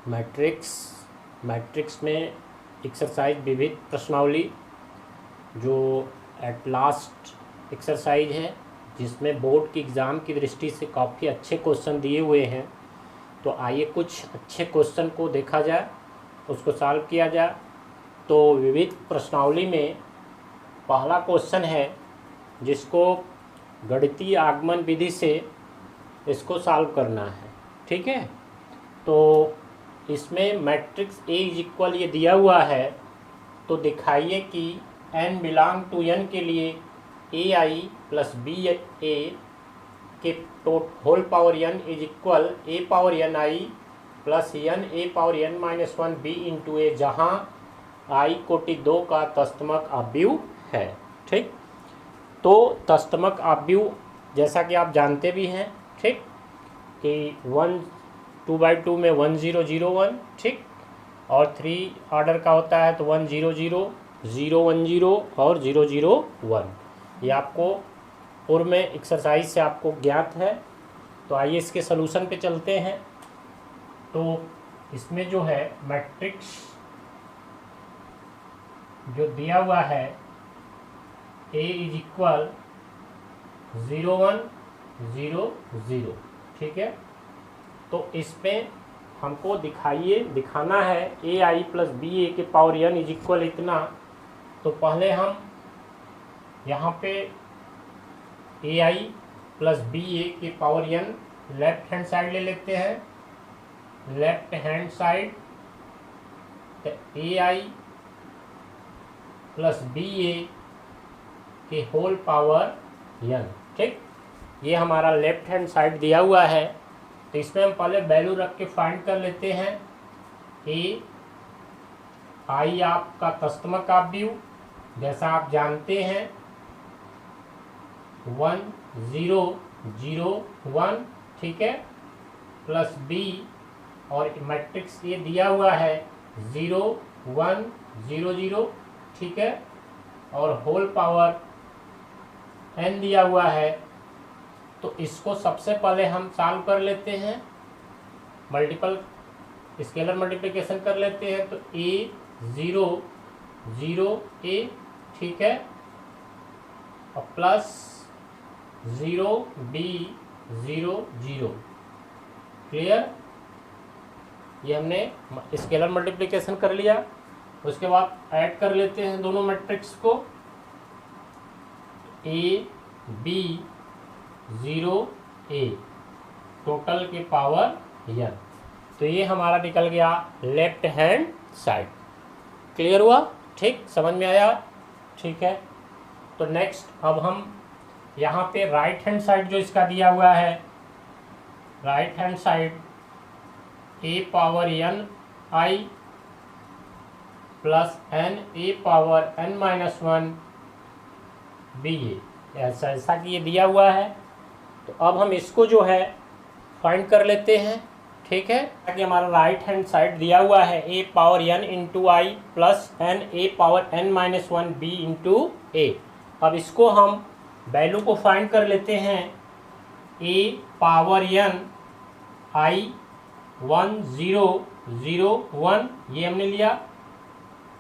Matrix में exercise विविध प्रश्नावली जो एट लास्ट एक्सरसाइज है, जिसमें बोर्ड की एग्ज़ाम की दृष्टि से काफ़ी अच्छे क्वेश्चन दिए हुए हैं। तो आइए कुछ अच्छे क्वेश्चन को देखा जाए, उसको सॉल्व किया जाए। तो विविध प्रश्नावली में पहला क्वेश्चन है जिसको गणितीय आगमन विधि से इसको सॉल्व करना है। ठीक है, तो इसमें मैट्रिक्स ए इज इक्वल ये दिया हुआ है, तो दिखाइए कि n बिलोंग टू n के लिए ए आई प्लस बी ए के whole power n is equal A power n I plus n A power n minus 1 B into A, जहाँ आई कोटि 2 का तस्तमक अवयव है। ठीक, तो तस्तमक अवयव जैसा कि आप जानते भी हैं, ठीक, कि 2/2 में 1 0 0 1, ठीक, और 3 ऑर्डर का होता है तो 1 0 0 0 1 0 और 0 0 1। ये आपको पूर्व में एक्सरसाइज से आपको ज्ञात है। तो आइए इसके सलूशन पे चलते हैं। तो इसमें जो है मैट्रिक्स जो दिया हुआ है A इज इक्वल 0 1 0 0, ठीक है। तो इसमें हमको दिखाना है ए आई प्लस बी ए के पावर n इज इक्वल इतना। तो पहले हम यहाँ पे ए आई प्लस बी ए के power n left hand side ले लेते हैं। Left hand side A I plus B A के होल पावर n, ठीक, ये हमारा लेफ्ट हैंड साइड दिया हुआ है। तो इसमें हम पहले वैल्यू रख के फाइंड कर लेते हैं। ए आई आपका तस्तमक अवयव, जैसा आप जानते हैं 1 0 0 1, ठीक है, प्लस बी और मैट्रिक्स ये दिया हुआ है 0 1 0 0, ठीक है, और होल पावर n दिया हुआ है। तो इसको सबसे पहले हम सॉल्व कर लेते हैं, स्केलर मल्टीप्लिकेशन कर लेते हैं। तो a 0 0 a, ठीक है, और प्लस 0 b 0 0, क्लियर। ये हमने स्केलर मल्टीप्लिकेशन कर लिया। उसके बाद ऐड कर लेते हैं दोनों मैट्रिक्स को, a b 0 a टोटल के पावर n। तो ये हमारा निकल गया लेफ्ट हैंड साइड। क्लियर हुआ? ठीक, समझ में आया? ठीक है। तो नेक्स्ट अब हम यहाँ पे राइट हैंड साइड जो इसका दिया हुआ है, right hand side a power n I plus n a power n minus 1 B A, ऐसा कि ये दिया हुआ है। तो अब हम इसको जो है फाइंड कर लेते हैं, ठीक है। ताकि हमारा राइट हैंड साइड दिया हुआ है a power n into I plus n a power n minus 1 b into A. अब इसको हम वैल्यू को फाइंड कर लेते हैं। a पावर n आई 1 0 0 1, ये हमने लिया,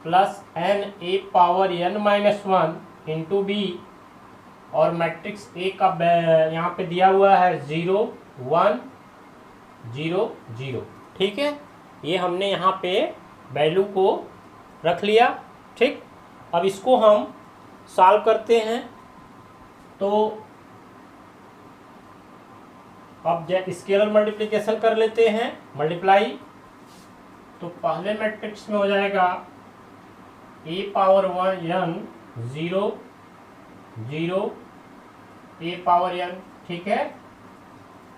plus n a power n minus 1 into B, और मैट्रिक्स ए का यहाँ पे दिया हुआ है 0 1 0 0, ठीक है। ये हमने यहाँ पे वैल्यू को रख लिया, ठीक। अब इसको हम सॉल्व करते हैं। तो अब स्केलर मल्टीप्लिकेशन कर लेते हैं, मल्टीप्लाई। तो पहले मैट्रिक्स में हो जाएगा a power 1 0 0 a power n, ठीक है,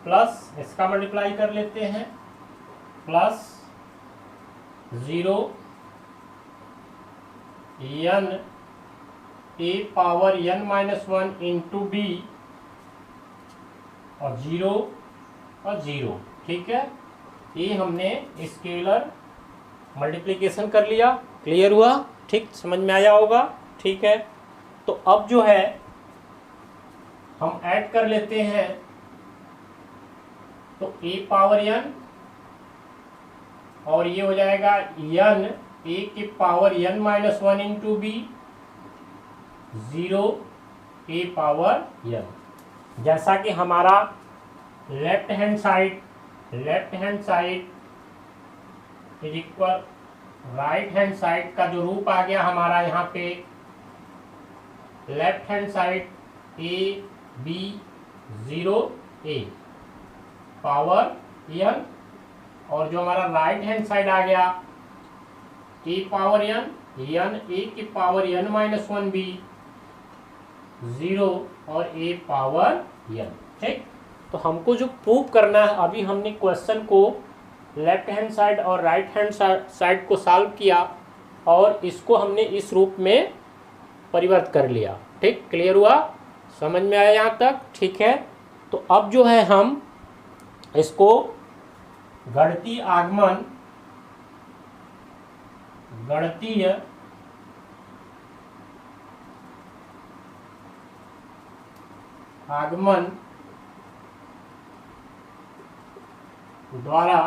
प्लस इसका मल्टीप्लाई कर लेते हैं, plus 0 n a power n minus 1 into B, और 0 और 0, ठीक है। ये हमने स्केलर मल्टीप्लिकेशन कर लिया। क्लियर हुआ? ठीक, समझ में आया होगा? ठीक है। तो अब जो है हम ऐड कर लेते हैं। तो a पावर n और ये हो जाएगा n a की power n minus one into B, 0 a power n। जैसा कि हमारा left hand side is equal right hand side का जो रूप आ गया हमारा यहाँ पे, left hand side a b 0 a power n, और जो हमारा राइट हैंड साइड आ गया a पावर n a की power n minus one B, 0 और a पावर n। ठीक, तो हमको जो प्रूव करना है, अभी हमने क्वेश्चन को लेफ्ट हैंड साइड और राइट हैंड साइड को सॉल्व किया और इसको हमने इस रूप में परिवर्तित कर लिया। ठीक, क्लियर हुआ, समझ में आया यहाँ तक? ठीक है, तो अब जो है हम इसको गणितीय आगमन द्वारा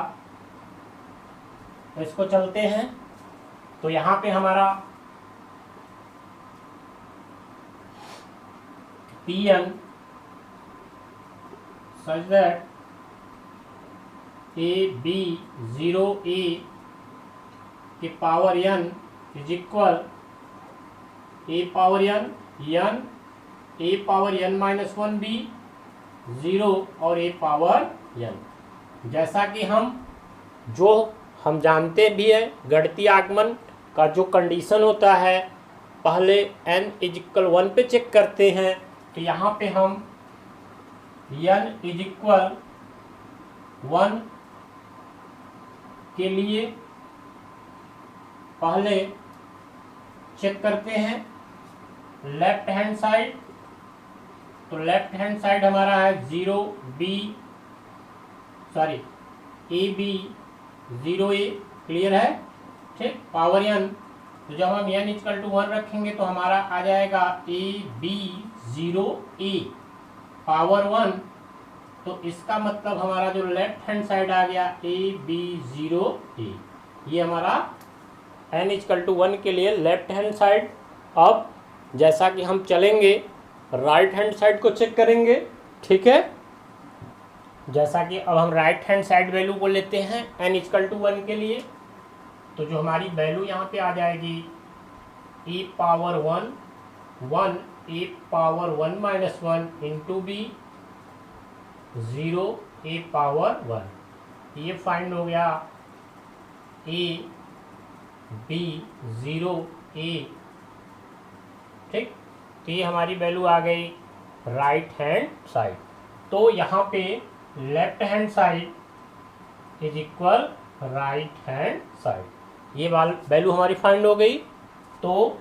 इसको चलते हैं। तो यहाँ पे हमारा Pn such that a b 0 a के power n is equal a power n a power n minus one B, 0 और a पावर n। जैसा कि हम जानते भी है, गणितीय आगमन का जो कंडीशन होता है, पहले n इज इक्वल 1 पे चेक करते हैं। तो यहाँ पे हम n इज इक्वल 1 के लिए पहले चेक करते हैं लेफ्ट हैंड साइड। तो लेफ्ट हैंड साइड हमारा है 0 b a b 0 a, clear है? ठीक, पावर n। तो जब हम n इक्वल टू 1 रखेंगे तो हमारा आ जाएगा a b 0 a पावर 1। तो इसका मतलब हमारा जो लेफ्ट हैंड साइड आ गया a b 0 a, ये हमारा n इक्वल टू 1 के लिए लेफ्ट हैंड साइड। अब जैसा कि हम चलेंगे राइट हैंड साइड को चेक करेंगे। ठीक है, जैसा कि अब हम राइट हैंड साइड वैल्यू को लेते हैं n इक्वल टू 1 के लिए। तो जो हमारी वैल्यू यहाँ पे आ जाएगी a power 1 a power 1 minus one into B, 0 a power 1। ये फाइंड हो गया a b 0 a। ठीक, तो ये हमारी वैल्यू आ गई राइट हैंड साइड। तो यहाँ पे left hand side is equal right hand side, ये वैल्यू हमारी फाइंड हो गई। तो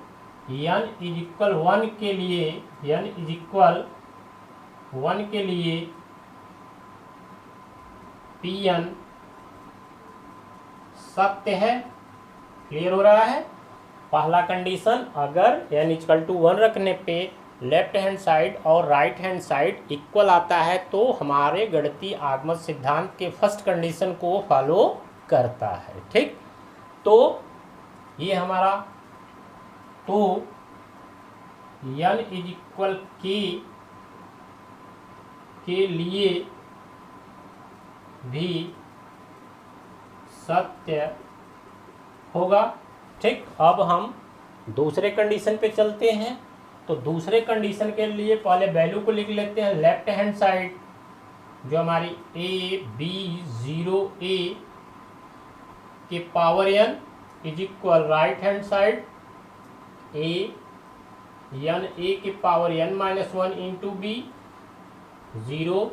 n इज इक्वल 1 के लिए Pn सत्य है। क्लियर हो रहा है? पहला कंडीशन, अगर n इक्वल टू 1 रखने पे लेफ्ट हैंड साइड और राइट हैंड साइड इक्वल आता है तो हमारे गणितीय आगमन सिद्धांत के फर्स्ट कंडीशन को फॉलो करता है। ठीक, तो ये हमारा, तो n इज इक्वल के लिए भी सत्य होगा। ठीक, अब हम दूसरे कंडीशन पे चलते हैं। तो दूसरे कंडीशन के लिए पहले वैल्यू को लिख लेते हैं। लेफ्ट हैंड साइड जो हमारी a b 0 a के power n is equal right hand side a के power n minus one into B, 0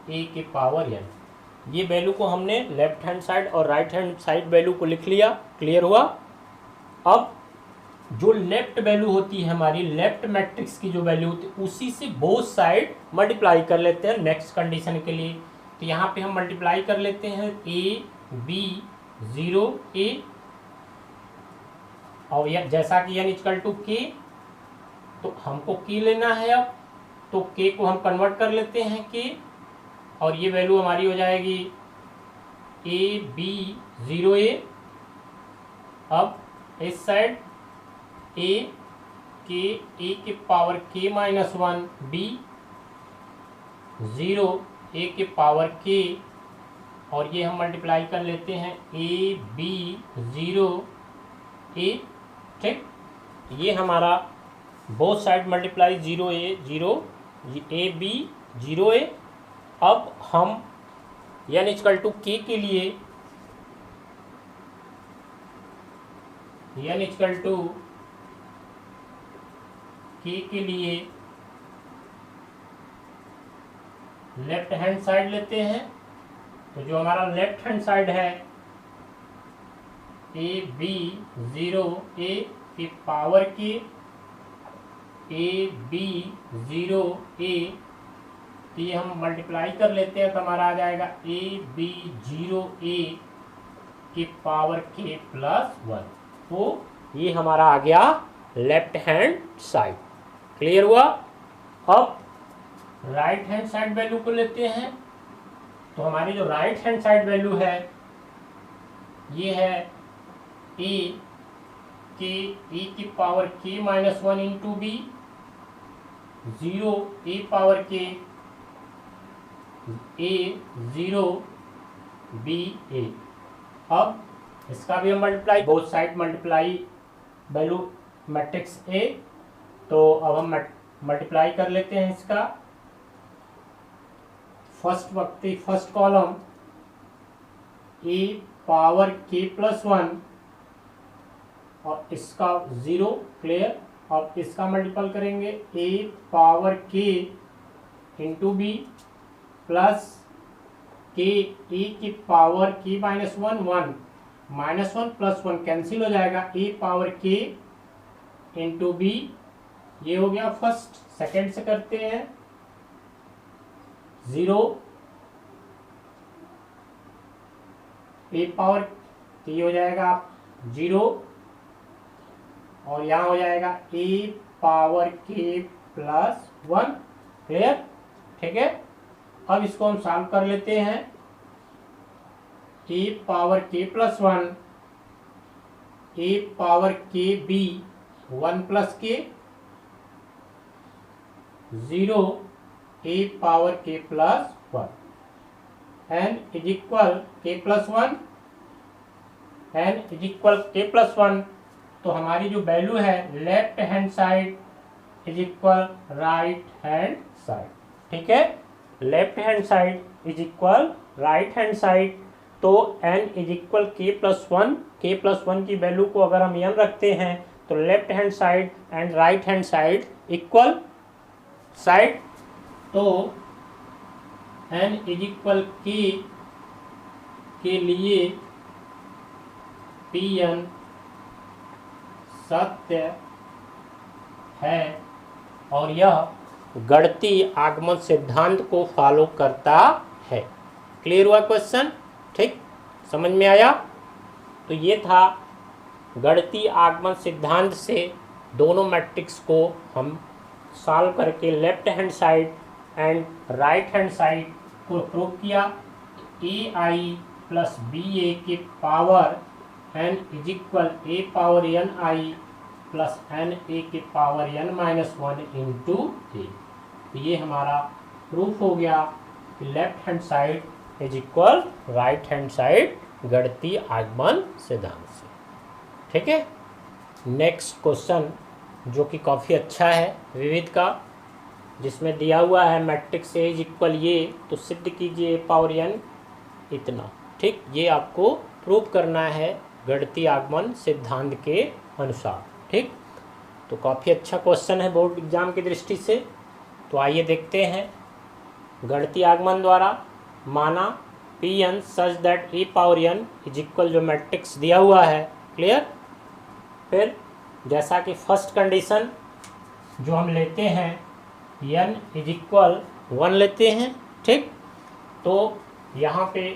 a के पावर n। ये वैल्यू को हमने लेफ्ट हैंड साइड और राइट हैंड साइड वैल्यू को लिख लिया। क्लियर हुआ? अब जो लेफ्ट वैल्यू होती है हमारी, लेफ्ट मैट्रिक्स की जो वैल्यू होती है, उसी से बोथ साइड मल्टीप्लाई कर लेते हैं नेक्स्ट कंडीशन के लिए। तो यहाँ पे हम मल्टीप्लाई कर लेते हैं a b 0 a, और यह जैसा कि n इक्वल टू k, तो हमको k लेना है। अब तो k को हम कन्वर्ट कर लेते हैं k, और ये वैल्यू हमारी हो जाएगी ए बी 0a। अब इस साइड ए के power k minus 1 b 0 a के पावर k, और ये हम मल्टीप्लाई कर लेते हैं ए बी 0 a। ठीक, ये हमारा both side multiply 0a 0 A B 0a। अब हम n इक्वल टू k के लिए n इक्वल टू k के लिए लेफ्ट हैंड साइड लेते हैं। तो जो हमारा लेफ्ट हैंड साइड है ए बी 0 a की पावर के ए बी 0 a, तो ये हम मल्टीप्लाई कर लेते हैं तो हमारा आ जाएगा ए बी 0 a की पावर k प्लस 1। तो ये हमारा आ गया लेफ्ट हैंड साइड। क्लियर हुआ? अब राइट हैंड साइड वैल्यू को लेते हैं। तो हमारी जो राइट हैंड साइड वैल्यू है ये है ए की power k minus 1 into B 0 A power k A 0 B A. अब इसका भी हम multiply, both side multiply value matrix A. तो अब हम मल्टीप्लाई कर लेते हैं इसका। First column A power k plus 1 और इसका 0। क्लियर? अब इसका मल्टीपल करेंगे A power k into B plus k A की power k minus 1 1 minus 1 plus 1 cancel हो जाएगा, A power k into B. ये हो गया फर्स्ट। सेकंड से करते हैं 0 ए पावर, तो ये हो जाएगा 0 और यहाँ हो जाएगा A power k plus 1। Clear? ठीक है, अब इसको हम सॉल्व कर लेते हैं। A power k plus 1 A power k b 1 plus k 0 A power k plus 1 N is equal k plus 1 N is equal k plus 1। तो हमारी जो वैल्यू है left hand side is equal right hand side. ठीक है, left hand side is equal right hand side. तो n is equal k plus 1 की value को अगर हम n रखते हैं तो left hand side and right hand side equal side. तो n इज इक्वल k के लिए Pn सत्य है और यह गणितीय आगमन सिद्धांत को फॉलो करता है। क्लियर हुआ क्वेश्चन? ठीक, समझ में आया? तो ये था गणितीय आगमन सिद्धांत से दोनों मैट्रिक्स को हम सॉल्व करके left hand side and right hand side को प्रूव किया। ए आई प्लस बी ए के power n is equal A power n I plus n ए के पावर n माइनस 1 इंटू ए। तो ये हमारा प्रूफ हो गया कि left hand side is equal right hand side गणितीय आगमन सिद्धांत से। ठीक है, नेक्स्ट क्वेश्चन जो कि काफ़ी अच्छा है विविध का, जिसमें दिया हुआ है मैट्रिक्स ए इज इक्वल ये, तो सिद्ध कीजिए ए पावर n इतना। ठीक, ये आपको प्रूव करना है गणितीय आगमन सिद्धांत के अनुसार। ठीक, तो काफ़ी अच्छा क्वेश्चन है बोर्ड एग्जाम की दृष्टि से। तो आइए देखते हैं। गणितीय आगमन द्वारा माना Pn such that A power n is equal जो मैट्रिक्स दिया हुआ है। क्लियर? फिर जैसा कि फर्स्ट कंडीशन जो हम लेते हैं n इज इक्वल 1 लेते हैं। ठीक, तो यहाँ पे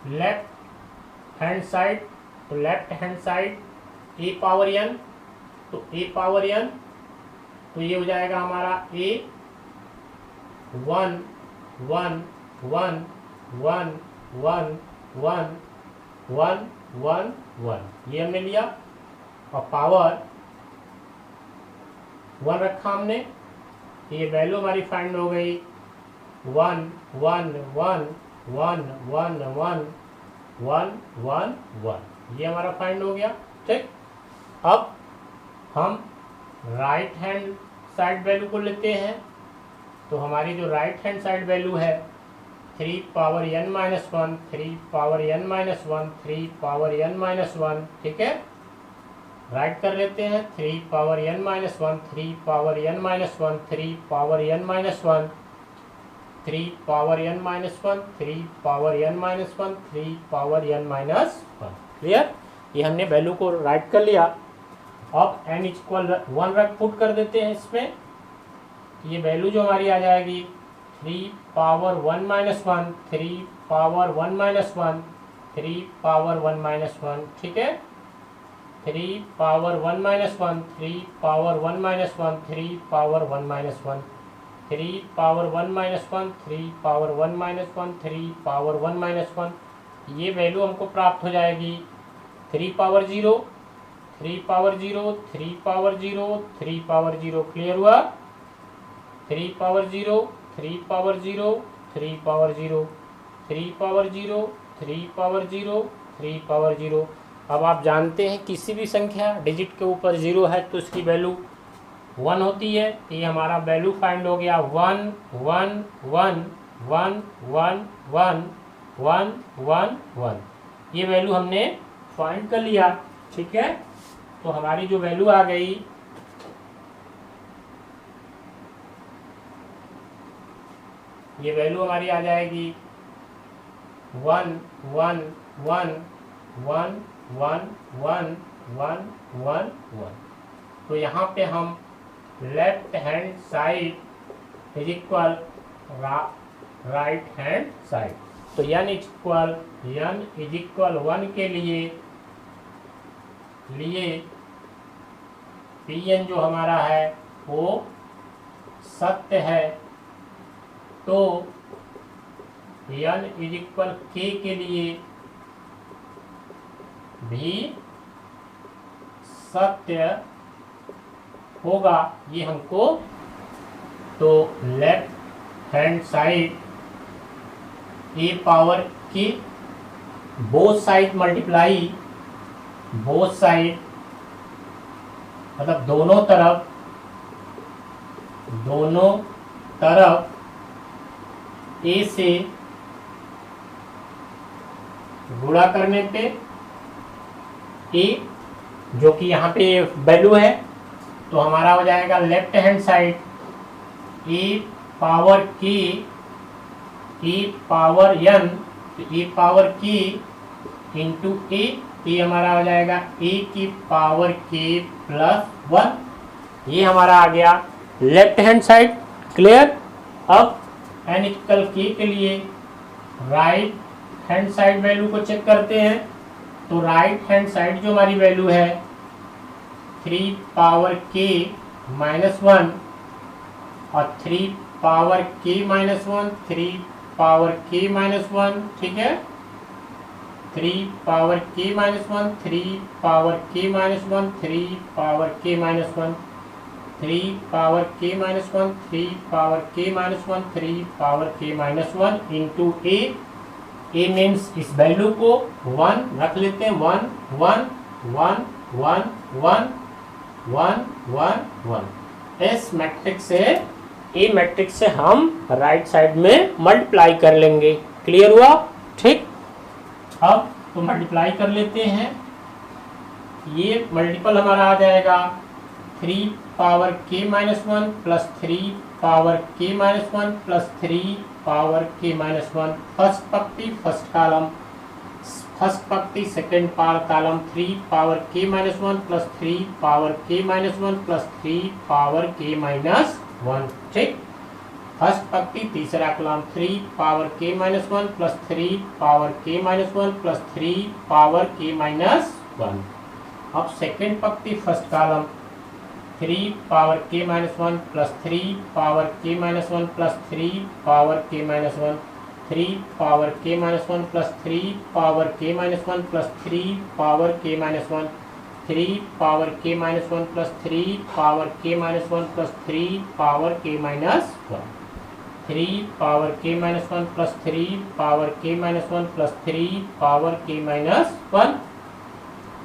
लेफ्ट हैंड साइड, तो लेफ्ट हैंड साइड ए पावर n, तो ए पावर n, तो ये हो जाएगा हमारा a 1 1 1 1 1 1 1 1 1 ये हमने लिया और पावर 1 रखा हमने, ये वैल्यू हमारी फाइंड हो गई 1 1 1 1 1 1 1 1 1 ये हमारा फाइंड हो गया। ठीक, अब हम राइट हैंड साइड वैल्यू को लेते हैं। तो हमारी जो राइट हैंड साइड वैल्यू है 3 power n minus 1 3 power n minus 1 3 power n minus 1। ठीक है, राइट कर लेते हैं 3 power n minus 1 3 power n minus 1 3 power n minus 1 3 power n minus 1 3 power n minus 1 3 power n minus 1। Clear, ये हमने value को right कर लिया। अब n इक्वल 1 रख पुट कर देते हैं इसमें, ये वैल्यू जो हमारी आ जाएगी 3 power 1 minus 1 3 power 1 minus 1 3 power 1 minus 1। ठीक है, 3 power 1 minus 1 3 power 1 minus 1 3 power 1 minus 1 3 power 1 minus 1 3 power 1 minus 1 3 power 1 minus 1। ये वैल्यू हमको प्राप्त हो जाएगी 3 power 0 3 power 0 3 power 0 3 power 0। Clear हुआ, 3 power 0 3 power 0 3 power 0 3 power 0 3 power 0 3 power 0। अब आप जानते हैं किसी भी संख्या डिजिट के ऊपर 0 है तो उसकी वैल्यू 1 होती है। ये हमारा वैल्यू फाइंड हो गया 1 1 1 1 1 1 1 1 1। ये वैल्यू हमने फाइंड कर लिया। ठीक है, तो हमारी जो वैल्यू आ गई ये वैल्यू हमारी आ जाएगी 1 1 1 1 1 1 1 1 1। तो यहाँ पे हम left hand side is equal right hand side, तो n इज इक्वल 1 के लिए Pn जो हमारा है वो सत्य है, तो n इज इक्वल k के लिए भी सत्य होगा। ये हमको तो लेफ्ट हैंड साइड ए पावर की both side multiply both side मतलब दोनों तरफ ए से गुणा करने पे ए जो कि यहाँ पे वैल्यू है तो हमारा हो जाएगा लेफ्ट हैंड साइड ए पावर के ए पावर n, तो ए पावर के इंटू ए हमारा हो जाएगा ए की पावर के प्लस 1। ये हमारा आ गया लेफ्ट हैंड साइड। क्लियर, अब n इक्वल के लिए राइट हैंड साइड वैल्यू को चेक करते हैं। तो राइट हैंड साइड जो हमारी वैल्यू है 3 पावर के माइनस 1 और 3 पावर के माइनस 1 3 पावर के माइनस 1। ठीक है, 3 पावर के माइनस 1 3 पावर के माइनस 1 3 पावर के माइनस 1 3 पावर के माइनस 1 3 पावर के माइनस 1 3 पावर के माइनस 1 इंटू ए मीन्स इस वैल्यू को 1 रख लेते हैं 1 1 1 1 1 1 1 1। इस मैट्रिक्स से ए मैट्रिक्स से हम राइट साइड में मल्टीप्लाई कर लेंगे। क्लियर हुआ, ठीक। अब तो मल्टीप्लाई कर लेते हैं, ये मल्टीपल हमारा आ जाएगा 3 पावर के माइनस 1 प्लस 3 पावर के माइनस 1 प्लस 3 पावर के माइनस 1। फर्स्ट पंक्ति फर्स्ट कॉलम, फर्स्ट पंक्ति सेकेंड कॉलम 3 पावर के माइनस 1 प्लस 3 पावर के माइनस 1 प्लस 3 पावर के माइनस 1। ठीक, फर्स्ट पंक्ति तीसरा कॉलम 3 पावर के माइनस 1 प्लस 3 पावर के माइनस 1 प्लस 3 पावर के माइनस 1। अब सेकेंड पंक्ति फर्स्ट कॉलम 3 पावर के माइनस 1 प्लस 3 पावर के माइनस 1 प्लस 3 पावर के minus 1। 3 power k minus 1 plus 3 power k minus 1 plus 3 power k minus 1, 3 power k minus 1 plus 3 power k minus 1 plus 3 power k minus 1, 3 power k minus 1 plus 3 power k minus 1 plus 3 power k minus 1,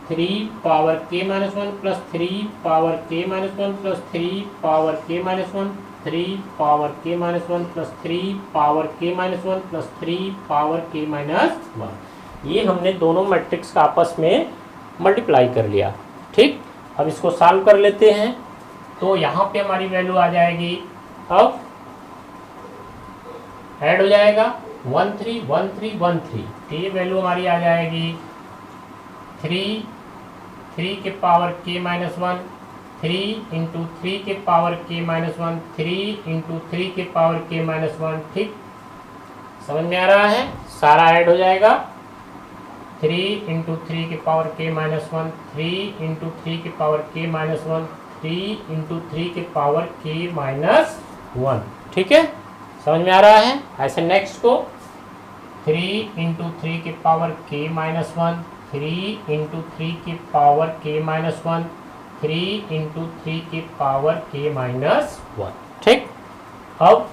3 power k minus 1 plus 3 power k minus 1 plus 3 power k minus 1, 3 power k minus 1 plus 3 power k minus 1 plus 3 power k minus 1। ये हमने दोनों matrix का आपस में multiply कर लिया। ठीक, अब इसको सॉल्व कर लेते हैं। तो यहाँ पे हमारी वैल्यू आ जाएगी, अब ऐड हो जाएगा 1 3 1 3 1 3, तो ये वैल्यू हमारी आ जाएगी 3 के पावर k माइनस 1, 3 इंटू 3 के पावर k माइनस 1, 3 इंटू 3 के पावर k माइनस 1। ठीक, समझ में आ रहा है? सारा ऐड हो जाएगा, 3 इंटू 3 के पावर k माइनस 1, 3 इंटू 3 के पावर k माइनस 1, 3 इंटू 3 के पावर k माइनस 1। ठीक है, समझ में आ रहा है? ऐसे नेक्स्ट को 3 इंटू 3 के पावर k माइनस 1, 3 इंटू 3 के पावर k माइनस 1, 3 इंटू 3 के पावर k माइनस 1। ठीक, अब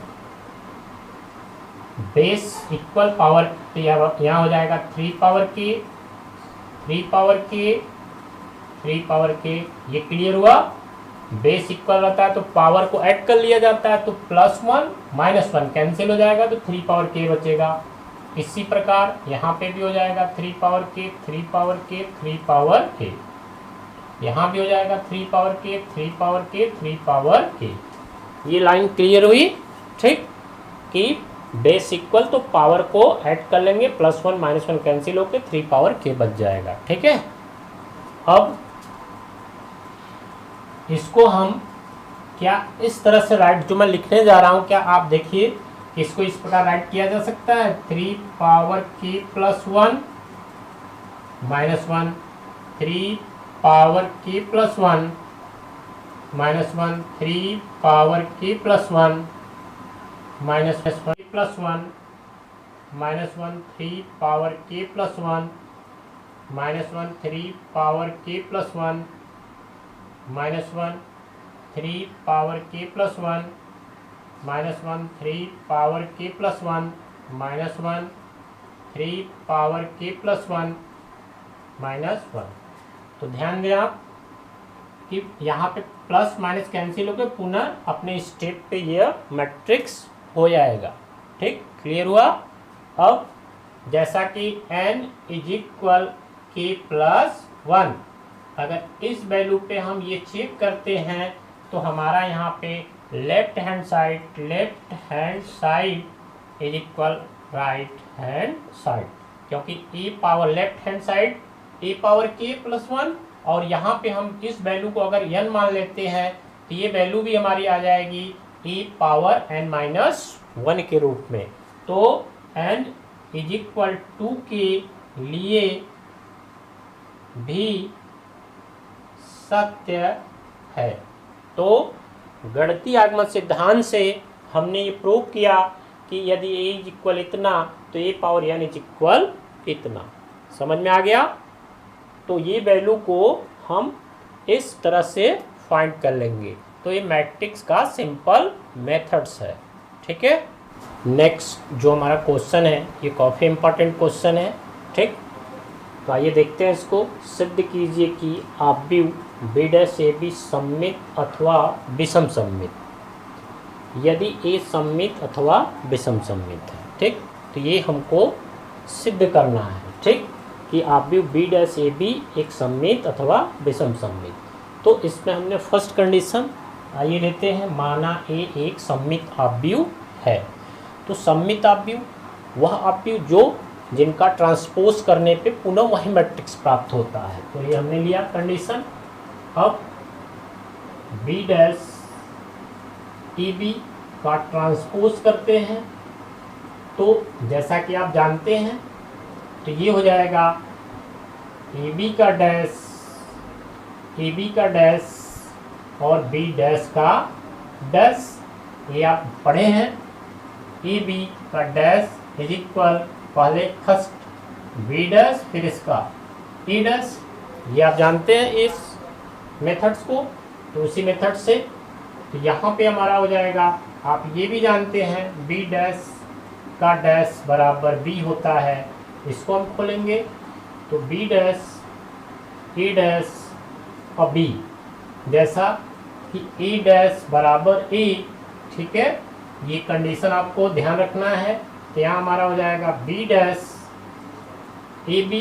बेस इक्वल पावर, तो यहाँ हो जाएगा 3 power k 3 power k 3 power k, ये क्लियर हुआ। बेस इक्वल रहता है तो पावर को ऐड कर लिया जाता है, तो +1 -1 कैंसिल हो जाएगा, तो 3 पावर k बचेगा। इसी प्रकार यहाँ पे भी हो जाएगा 3 power k 3 power k 3 power k, यहाँ भी हो जाएगा 3 power k 3 power k 3 power k। ये लाइन क्लियर हुई? ठीक, कि बेस इक्वल तो पावर को ऐड कर लेंगे, +1 -1 कैंसिल होकर 3 पावर k बच जाएगा। ठीक है, अब इसको हम क्या इस तरह से राइट, जो मैं लिखने जा रहा हूँ, क्या आप देखिए इसको इस प्रकार राइट किया जा सकता है, 3 power k plus 1 minus 1, 3 power k plus 1 minus 1, 3 power k plus 1 minus 1 plus 1 minus 1, 3 power k plus 1 minus 1, 3 power k plus 1 minus 1, 3 power k plus 1 minus 1, 3 power k plus 1 minus 1, 3 power k plus 1 minus 1। तो ध्यान दें आप कि यहाँ पे plus minus cancel होकर पुनः अपने स्टेप पे यह मैट्रिक्स हो जाएगा। ठीक, क्लियर हुआ? अब जैसा कि n is equal k plus 1, अगर इस वैल्यू पे हम ये चेक करते हैं तो हमारा यहाँ पे left hand side is equal right hand side, क्योंकि e power left hand side e power k plus 1, और यहाँ पे हम इस वैल्यू को अगर n मान लेते हैं तो ये वैल्यू भी हमारी आ जाएगी e पावर n माइनस 1 के रूप में। तो n इज इक्वल 2 के लिए भी सत्य है। तो गणितीय आगमन सिद्धांत से हमने ये प्रूव किया कि यदि a इज इक्वल इतना तो a power n is equal इतना। समझ में आ गया? तो ये वैल्यू को हम इस तरह से फाइंड कर लेंगे। तो ये मैट्रिक्स का सिंपल मेथड्स है। ठीक है, नेक्स्ट जो हमारा क्वेश्चन है ये काफ़ी इम्पोर्टेंट क्वेश्चन है। ठीक, तो आइए देखते हैं इसको। सिद्ध कीजिए कि आव्यूह b' सममित अथवा विषम सममित। यदि a सममित अथवा विषम सममित है। ठीक, तो ये हमको सिद्ध करना है। ठीक, कि आव्यूह b' एक सममित अथवा विषम सममित। तो इसमें हमने फर्स्ट कंडीशन आइए लेते हैं, माना a एक सममित आव्यूह है। तो सममित आव्यूह वह आव्यूह जो जिनका ट्रांसपोज करने पे पुनः वही मैट्रिक्स प्राप्त होता है। तो ये हमने लिया कंडीशन। अब b' EB का ट्रांसपोज करते हैं, तो जैसा कि आप जानते हैं तो ये हो जाएगा AB का डैश और B डैश का डैश। ये आप पढ़े हैं, AB का डैश इज इक्वल पहले फर्स्ट बी डैश फिर इसका ई डैश। ये आप जानते हैं इस मेथड्स को, तो उसी मेथड से तो यहाँ पे हमारा हो जाएगा, आप ये भी जानते हैं बी डैश का डैश बराबर बी होता है। इसको हम खोलेंगे तो बी डैश ई डैश और बी, जैसा कि ई डैश बराबर ई, ठीक है, ये कंडीशन आपको ध्यान रखना है। तो यहाँ हमारा हो जाएगा बी डैश ए बी,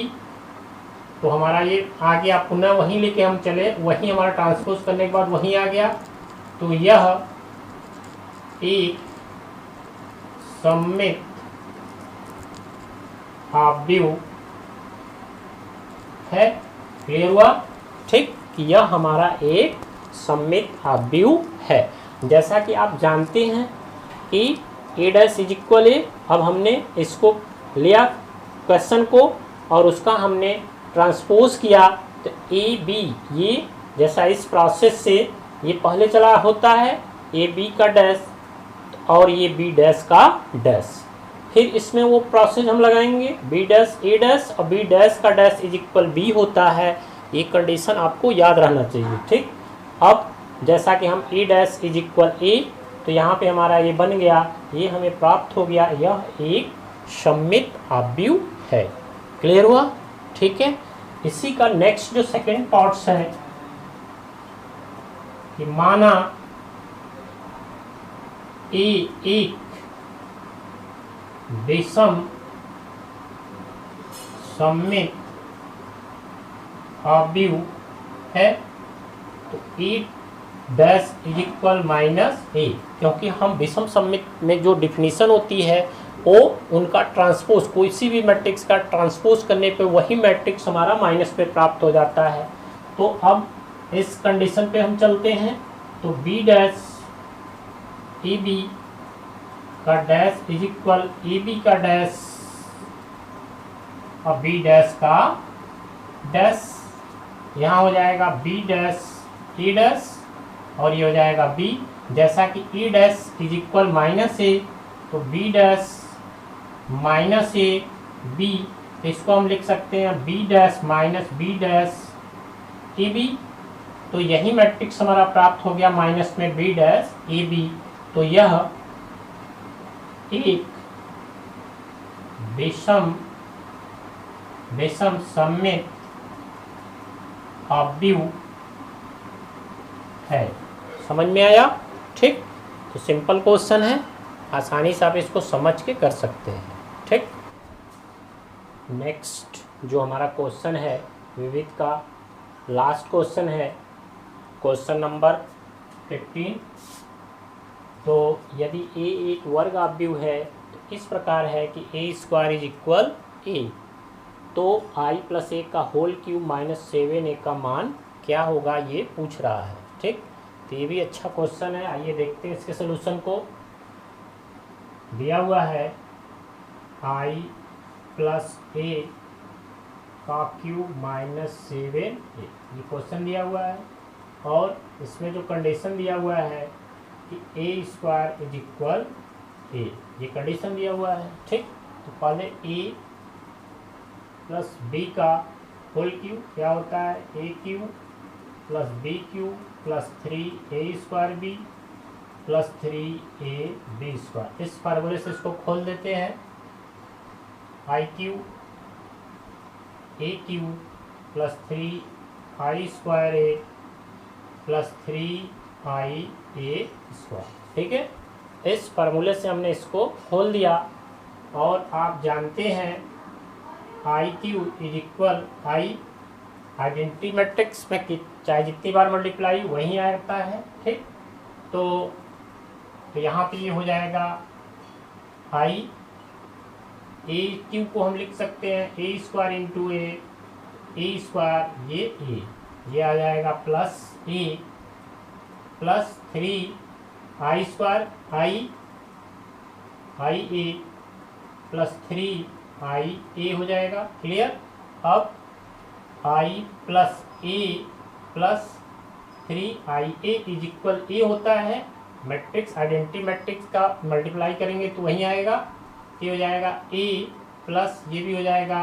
तो हमारा ये आ गया, पुनः वहीं लेके हम चले, वहीं हमारा ट्रांसपोज करने के बाद वहीं आ गया। तो यह एक सममित आव्यूह है। क्लियर हुआ? ठीक, कि यह हमारा एक सममित आव्यूह है। जैसा कि आप जानते हैं कि ए डैश इज इक्वल ए, अब हमने इसको लिया क्वेश्चन को और उसका हमने ट्रांसपोज किया, तो ए बी, ये जैसा इस प्रोसेस से ये पहले चला होता है ए बी का डैश और ये बी डैश का डैश, फिर इसमें वो प्रोसेस हम लगाएंगे बी डैश ए डैश और बी डैश का डैश इज इक्वल बी होता है। ये कंडीशन आपको याद रहना चाहिए। ठीक, अब जैसा कि हम ए डैश इज इक्वल ए, तो यहाँ पे हमारा ये बन गया, ये हमें प्राप्त हो गया, यह एक सममित आव्यूह है। क्लियर हुआ? ठीक है, इसी का नेक्स्ट जो सेकंड पार्ट्स है कि माना ए एक विषम सममित आव्यूह है, तो ए डैश इज इक्वल माइनस ए, क्योंकि हम विषम सममित में जो डिफिनीशन होती है वो उनका ट्रांसपोज, कोई सी भी मैट्रिक्स का ट्रांसपोज करने पे वही मैट्रिक्स हमारा माइनस पे प्राप्त हो जाता है। तो अब इस कंडीशन पे हम चलते हैं, तो बी डैश ए बी का dash is equal A B का डैश और बी डैश का डैश, यहाँ हो जाएगा बी डैश ए डैश और ये हो जाएगा बी, जैसा कि A dash is equal minus A, तो B dash minus A B, तो इसको हम लिख सकते हैं B dash minus B dash A B. तो यही मैट्रिक्स हमारा प्राप्त हो गया माइनस में बी डैश ए बी। तो यह एक विषम सममित आव्यूह है। समझ में आया? ठीक, तो सिंपल क्वेश्चन है, आसानी से आप इसको समझ के कर सकते हैं। ठीक, नेक्स्ट जो हमारा क्वेश्चन है विविध का लास्ट क्वेश्चन है, क्वेश्चन नंबर 15। तो यदि ए एक वर्ग आव्यूह है तो इस प्रकार है कि ए स्क्वायर इज इक्वल ए, तो आई प्लस ए का होल क्यूब माइनस 7a का मान क्या होगा, ये पूछ रहा है। ठीक, तो ये भी अच्छा क्वेश्चन है। आइए देखते हैं इसके सोल्यूशन को। दिया हुआ है आई प्लस ए का क्यूब माइनस 7a, ये क्वेश्चन दिया हुआ है और इसमें जो कंडीशन दिया हुआ है कि A square is equal A, ये कंडीशन दिया हुआ है। ठीक, तो पहले ए प्लस बी का होल क्यूब क्या होता है, A cube plus B cube plus 3a square B plus 3ab square. इस फार्मूले से इसको खोल देते हैं, I cube A cube plus 3i square A plus 3ia square. ठीक है, इस फार्मूले से हमने इसको खोल दिया और आप जानते हैं I cube is equal I, identity matrix में चाहे जितनी बार मल्टीप्लाई वहीं आता है। ठीक, तो यहाँ पे ये हो जाएगा आई, ए क्यूब को हम लिख सकते हैं A square into A square, ये आ जाएगा plus A plus 3i square I A plus 3ia हो जाएगा। क्लियर? अब i प्लस A plus 3ia is equal A होता है, मैट्रिक्स आइडेंटिटी मैट्रिक्स का मल्टीप्लाई करेंगे तो वहीं आएगा। ये हो जाएगा ए प्लस ये भी हो जाएगा,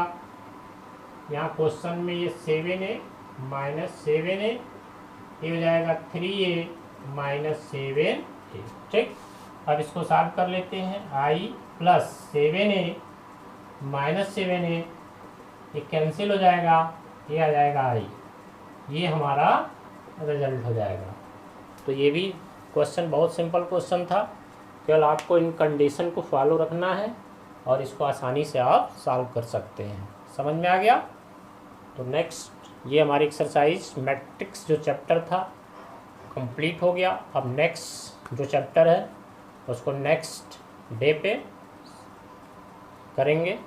यहाँ क्वेश्चन में ये 7a माइनस 7a, ये हो जाएगा 3a माइनस 7a। ठीक, अब इसको सॉल्व कर लेते हैं। i plus 7a minus 7a, ये कैंसिल हो जाएगा, ये आ जाएगा i, ये हमारा रिजल्ट हो जाएगा। तो ये भी क्वेश्चन बहुत सिंपल क्वेश्चन था, केवल आपको इन कंडीशन को फॉलो रखना है और इसको आसानी से आप सॉल्व कर सकते हैं। समझ में आ गया? तो नेक्स्ट ये हमारी एक्सरसाइज मैट्रिक्स जो चैप्टर था कंप्लीट हो गया। अब नेक्स्ट जो चैप्टर है उसको नेक्स्ट डे पे करेंगे।